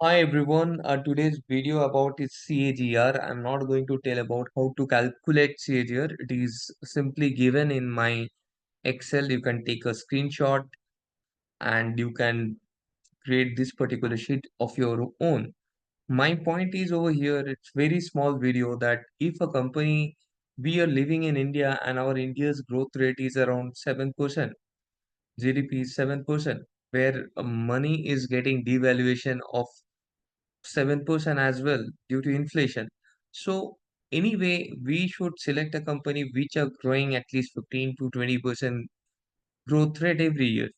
Hi everyone, today's video about is CAGR. I'm not going to tell about how to calculate CAGR. It is simply given in my Excel. You can take a screenshot and you can create this particular sheet of your own. My point is over here, it's very small video that if a company, we are living in India and our India's growth rate is around 7%, GDP is 7%, where money is getting devaluation of 7% as well due to inflation. So anyway, we should select a company which are growing at least 15 to 20% growth rate every year.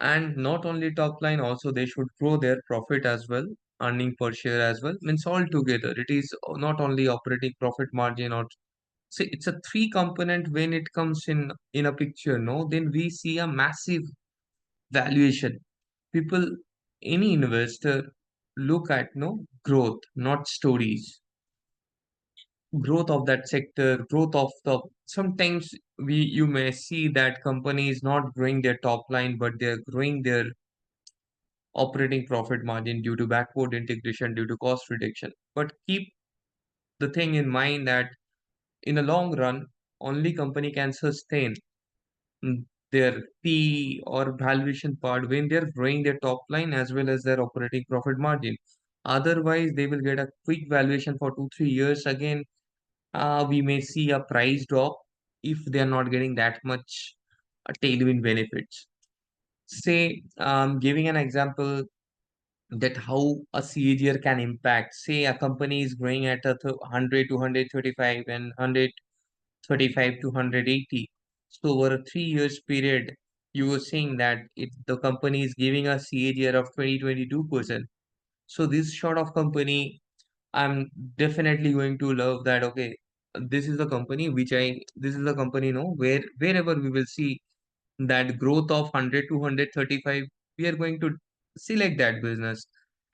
And not only top line, also they should grow their profit as well, earning per share as well. Means all together, it is not only operating profit margin or see it's a three component when it comes in a picture, no? Then we see a massive valuation. People, any investor look at no growth, not stories. Growth of that sector, growth of the sometimes we you may see that company is not growing their top line, but they're growing their operating profit margin due to backward integration, due to cost reduction. But keep the thing in mind that in a long run, only company can sustain mm, their P or valuation part when they're growing their top line as well as their operating profit margin. Otherwise, they will get a quick valuation for 2 3 years. Again, we may see a price drop if they are not getting that much tailwind benefits. Say, giving an example that how a CAGR can impact. Say, a company is growing at a 100 to 135 and 135 to 180. So over a 3 years period, you were saying that if the company is giving a CAGR of 20-22%. So this sort of company, I'm definitely going to love that. Okay, this is the company, no, wherever we will see that growth of 100 to 135, we are going to select that business.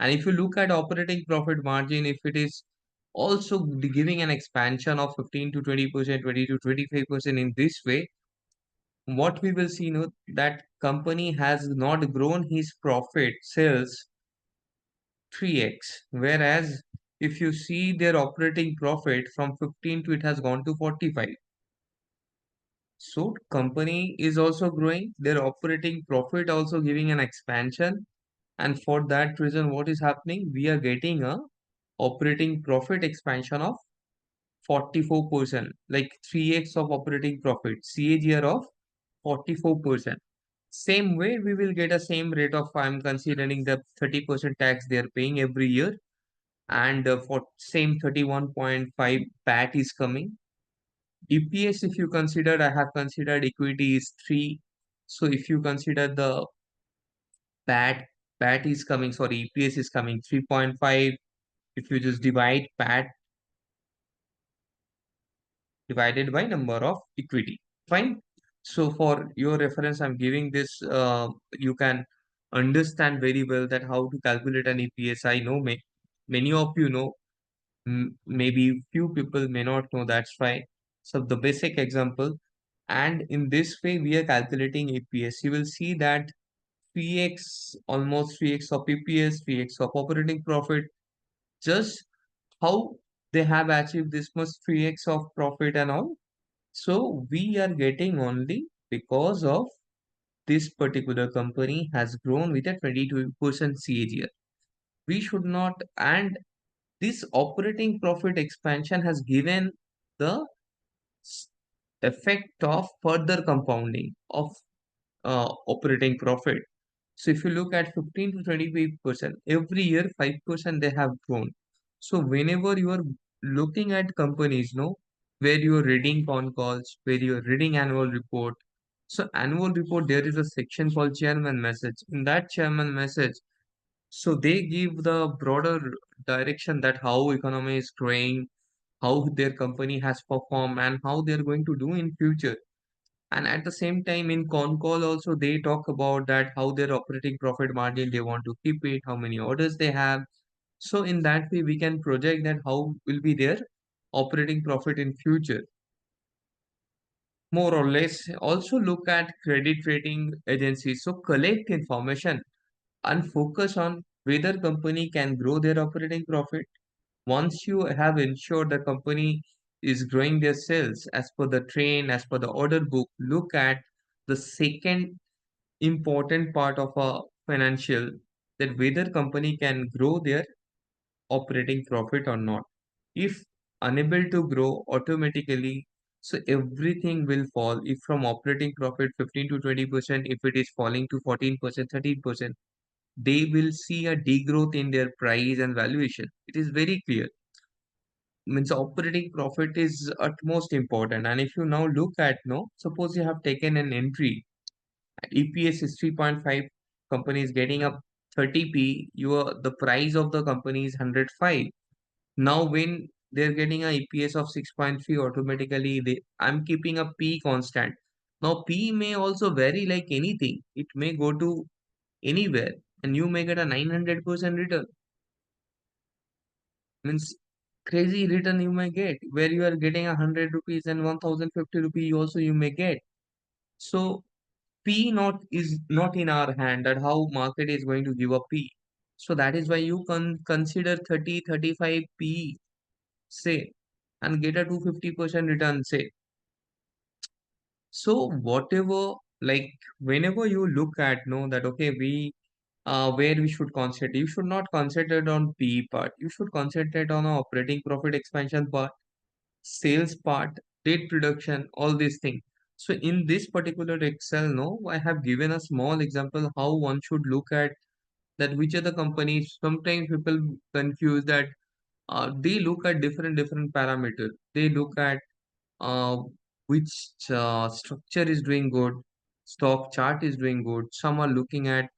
And if you look at operating profit margin, if it is also giving an expansion of 15 to 20%, 20 to 25% in this way, what we will see, no, that company has not grown his profit sales 3x, whereas if you see their operating profit from 15 to it has gone to 45. So company is also growing, their operating profit also giving an expansion, and for that reason, what is happening? We are getting a operating profit expansion of 44%, like 3x of operating profit, CAGR of 44%. Same way, we will get a same rate of, I'm considering the 30% tax they are paying every year, and for same 31.5 PAT is coming. EPS, if you consider, I have considered equity is 3. So if you consider the PAT, PAT is coming, sorry, EPS is coming 3.5. If you just divide PAT divided by number of equity, fine. So for your reference, I'm giving this, you can understand very well that how to calculate an EPS. I know many of you know. Maybe few people may not know, that's why. So the basic example, and in this way we are calculating EPS. You will see that 3x, almost 3x of EPS, 3x of operating profit. Just how they have achieved this much 3x of profit and all. So we are getting only because of this particular company has grown with a 22% CAGR. We should not, and this operating profit expansion has given the s- effect of further compounding of operating profit. So if you look at 15 to 25%, every year 5% they have grown. So whenever you are looking at companies, no, where you are reading con calls, where you are reading annual report. So annual report, there is a section called chairman message. In that chairman message, so they give the broader direction that how economy is growing, how their company has performed, and how they're going to do in future. And at the same time, in con call also they talk about that how their operating profit margin they want to keep it, how many orders they have. So in that way, we can project that how will be their operating profit in future. More or less, also look at credit rating agencies. So collect information and focus on whether company can grow their operating profit. Once you have ensured the company is growing their sales as per the trend, as per the order book, look at the second important part of a financial, that whether company can grow their operating profit or not. If unable to grow automatically, so everything will fall. If from operating profit 15 to 20%, if it is falling to 14%, 13%, they will see a degrowth in their price and valuation. It is very clear. Means operating profit is utmost important. And if you now look at, no, suppose you have taken an entry, EPS is 3.5, company is getting up 30p, the price of the company is 105. Now when they're getting a EPS of 6.3, automatically I'm keeping a P constant. Now P may also vary like anything. It may go to anywhere and you may get a 900% return. Means crazy return you may get, where you are getting 100 rupees and 1050 rupees also you may get. So P not is not in our hand that how market is going to give a P. So that is why you can consider 30, 35 P, say, and get a 250% return, say. So whatever, like whenever you look at, know that okay, we where we should concentrate, you should not concentrate on P part. You should concentrate on a operating profit expansion part, sales part, date production, all these things. So in this particular Excel, no, I have given a small example how one should look at that which are the companies. Sometimes people confuse that they look at different parameters. They look at uh, which structure is doing good, stock chart is doing good. Some are looking at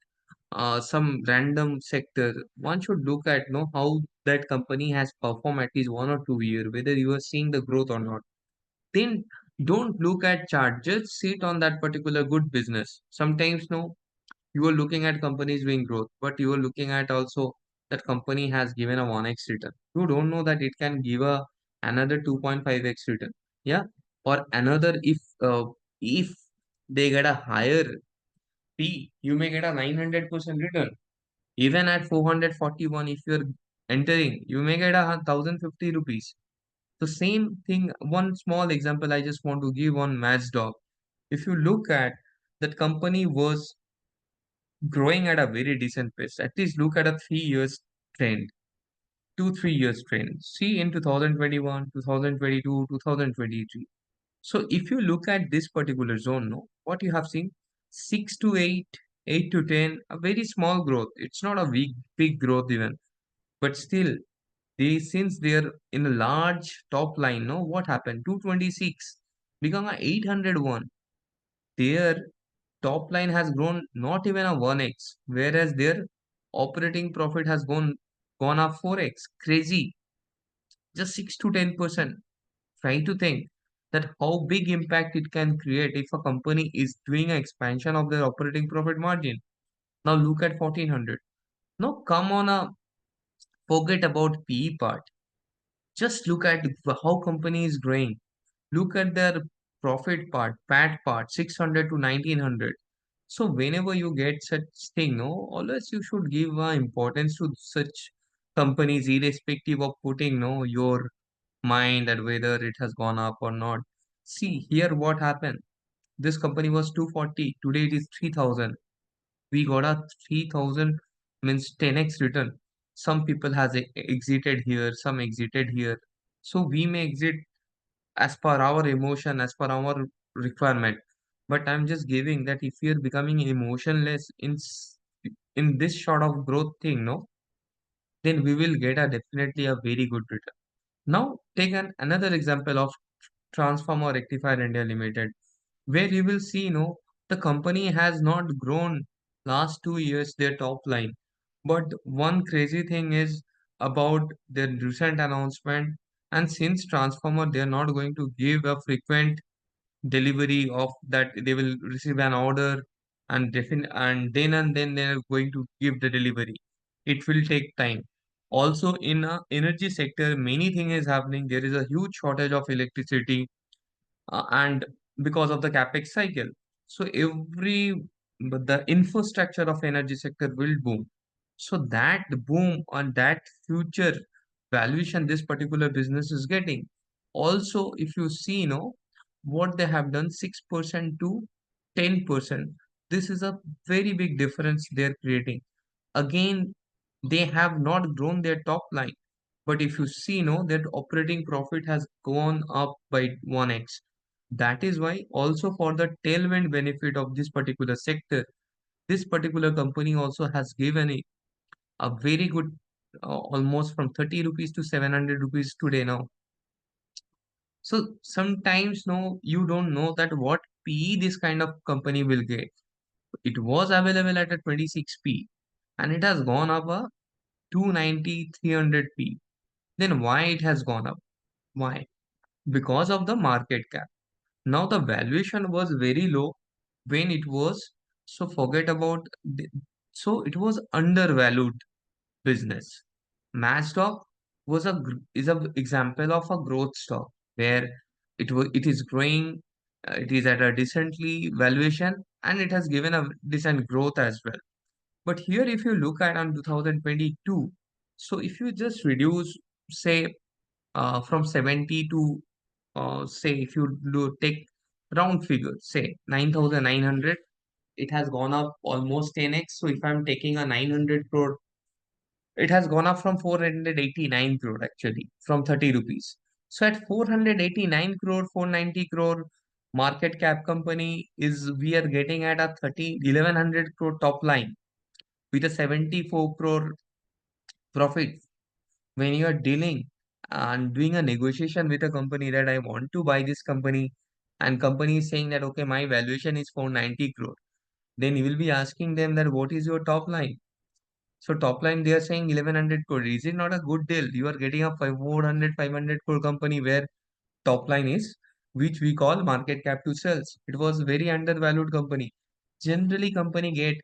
some random sector. One should look at know how that company has performed at least 1 or 2 years, whether you are seeing the growth or not. Then don't look at chart, just sit on that particular good business. Sometimes no, you are looking at companies doing growth, but you are looking at also that company has given a 1x return. You don't know that it can give a another 2.5x return. Yeah. Or another, if they get a higher P, you may get a 900% return. Even at 441, if you're entering, you may get a 1050 rupees. The same thing, one small example I just want to give on Matchdog. If you look at that company was growing at a very decent pace, at least look at a 3 years trend, 2, 3 years trend. See in 2021, 2022, 2023. So if you look at this particular zone, no, what you have seen, 6 to 8, 8 to 10, a very small growth. It's not a big growth even, but still, since they're in a large top line, no, what happened? 226 become a 801. Their top line has grown not even a 1x, whereas their operating profit has gone up 4x. Crazy. Just 6 to 10%. Try to think that how big impact it can create if a company is doing an expansion of their operating profit margin. Now look at 1400. Now come on, forget about PE part. Just look at how company is growing. Look at their profit part, PAT part, 600 to 1900. So whenever you get such thing, no, always you should give importance to such companies, irrespective of putting no your mind that whether it has gone up or not. See here what happened. This company was 240. Today it is 3000. We got a 3000 means 10x return. Some people has exited here, some exited here. So we may exit as per our emotion, as per our requirement. But I'm just giving that if you're becoming emotionless in this sort of growth thing, no, then we will get a definitely a very good return. Now take another example of Transformer Rectifier India Limited, where you will see, the company has not grown last 2 years their top line. But one crazy thing is about their recent announcement, and since Transformer, they are not going to give a frequent delivery of that, they will receive an order and then they are going to give the delivery. It will take time. Also in a energy sector, many thing is happening. There is a huge shortage of electricity, and because of the capex cycle, so but the infrastructure of energy sector will boom. So that boom on that future valuation this particular business is getting. Also, if you see, what they have done, 6% to 10%. This is a very big difference they're creating. Again, they have not grown their top line. But if you see, that operating profit has gone up by 1x. That is why also for the tailwind benefit of this particular sector, this particular company also has given a very good almost from 30 rupees to 700 rupees today now. So sometimes no, you don't know that what PE this kind of company will get. It was available at a 26p and it has gone up a 290 300p. Then why it has gone up? Why? Because of the market cap. Now the valuation was very low when it was, so forget about so it was undervalued business. Match stock is a example of a growth stock where it is growing, it is at a decently valuation and it has given a decent growth as well. But here, if you look at on 2022, so if you just reduce, say, from 70 to say if you do take round figure, say 9,900, it has gone up almost 10x. So if I'm taking a 900 crore, it has gone up from 489 crore actually, from 30 rupees. So at 489 crore, 490 crore market cap company is we are getting at a 1100 crore top line with a 74 crore profit. When you are dealing and doing a negotiation with a company that I want to buy this company, and company is saying that okay, my valuation is 490 crore, then you will be asking them that what is your top line. So top line, they are saying 1100 crore. Is it not a good deal? You are getting a 400, 500 crore company where top line is, which we call market cap to sales. It was very undervalued company. Generally, company get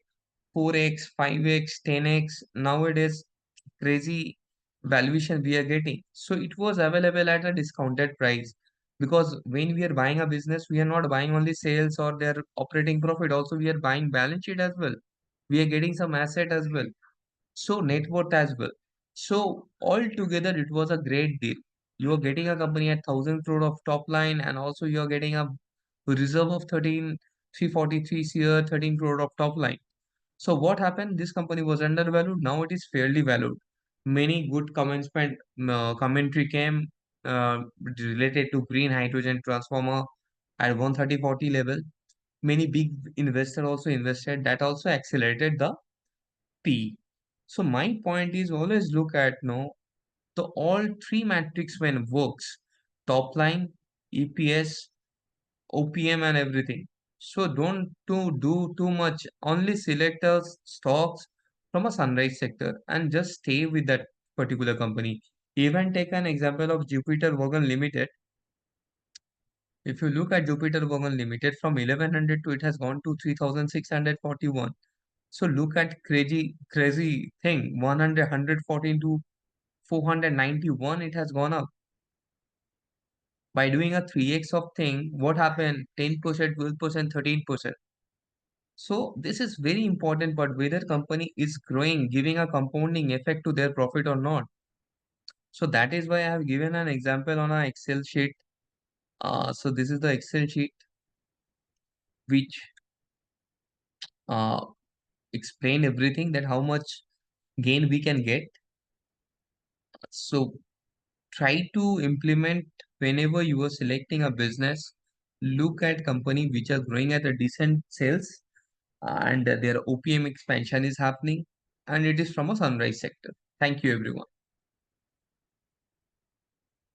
4x, 5x, 10x. Nowadays, crazy valuation we are getting. So it was available at a discounted price. Because when we are buying a business, we are not buying only sales or their operating profit. Also, we are buying balance sheet as well. We are getting some asset as well, so net worth as well. So altogether, it was a great deal. You are getting a company at 1,000 crore of top line, and also you are getting a reserve of 13,343 CR, 13 crore of top line. So what happened? This company was undervalued. Now it is fairly valued. Many good commentary came related to green hydrogen transformer at 130-40 level. Many big investors also invested. That also accelerated the P. So my point is always look at the all three metrics when works: top line, EPS, OPM, and everything. So don't do too much. Only select stocks from a sunrise sector and just stay with that particular company. Even take an example of Jupiter Wagon Limited. If you look at Jupiter Wagon Limited, from 1100 to it has gone to 3641. So look at crazy thing, 114 to 491, it has gone up. By doing a 3x of thing, what happened? 10%, 12%, 13%. So this is very important, but whether company is growing, giving a compounding effect to their profit or not. So that is why I have given an example on a Excel sheet. So this is the Excel sheet which uh, explain everything that how much gain we can get. So try to implement whenever you are selecting a business, look at company which are growing at a decent sales and their OPM expansion is happening and it is from a sunrise sector. Thank you everyone.